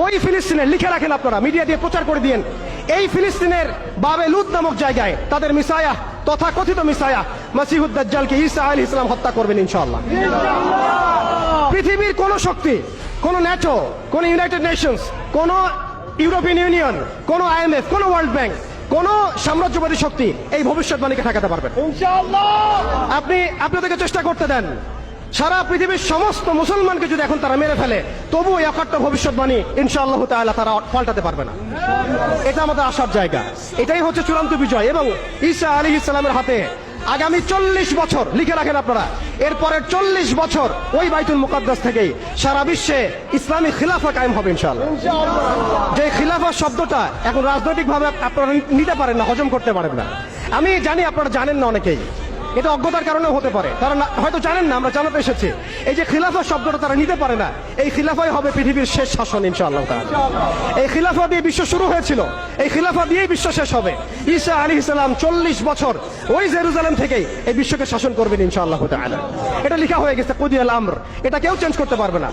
ওই ফিলিস্তিনের, লিখে রাখেন আপনারা, মিডিয়া দিয়ে প্রচার করে দিয়েন, এই ফিলিস্তিনের বাবে লুত নামক জায়গায় তাদের মিসায়া, তথাকথিত মিসায়া মাসিহুদ দাজ্জালকে ঈসা আলাইহিস সালাম হত্যা করবেন ইনশাআল্লাহ। পৃথিবীর কোন শক্তি, কোন ন্যাটো, কোন ইউনাইটেড নেশনস, কোন ইউরোপিয়ান ইউনিয়ন, কোন IMF, কোন ওয়ার্ল্ড ব্যাংক, কোন সাম্রাজ্যবাদী শক্তি এই ভবিষ্যৎবাণীকে ঠেকাতে পারবে ইনশাআল্লাহ। আপনি আপনাদেরকে চেষ্টা করতে দেন, সারা পৃথিবীর সমস্ত মুসলমানকে যদি এখন তারা মেরে ফেলে, তবুও এই অকাট্য ভবিষ্যৎবাণী ইনশাআল্লাহ তাআলা তারা পাল্টাতে পারবে না। এটা আমাদের আশার জায়গা, এটাই হচ্ছে চূড়ান্ত বিজয়। এবং ঈসা আলাইহিস সালামের হাতে আগামী 40 বছর, লিখে রাখেন আপনারা, এরপরের 40 বছর ওই বাইতুল মুকাদ্দাস থেকেই সারা বিশ্বে ইসলামী খিলাফা কায়েম হবে ইনশাআল্লাহ। যে খিলাফা শব্দটা এখন রাজনৈতিকভাবে আপনারা নিতে পারেন না, হজম করতে পারেন না। আমি জানি আপনারা জানেন না, অনেকেই এটা অজ্ঞতার কারণেও হতে পারে, তারা হয়তো জানেন না, আমরা জানাতে এসেছি। এই যে খিলাফা শব্দটা তারা নিতে পারে না, এই খিলাফাই হবে পৃথিবীর শেষ শাসন ইনশাআল্লাহ তাআলা। এই খিলাফা দিয়ে বিশ্ব শুরু হয়েছিল, এই খিলাফা দিয়েই বিশ্ব শেষ হবে। ঈসা আলাইহিস সালাম 40 বছর ওই জেরুজালেম থেকেই এই বিশ্বকে শাসন করবেন ইনশাআল্লাহ তাআলা। এটা লেখা হয়ে গেছে কুদিয়াল আমর, এটা কেউ চেঞ্জ করতে পারবে না।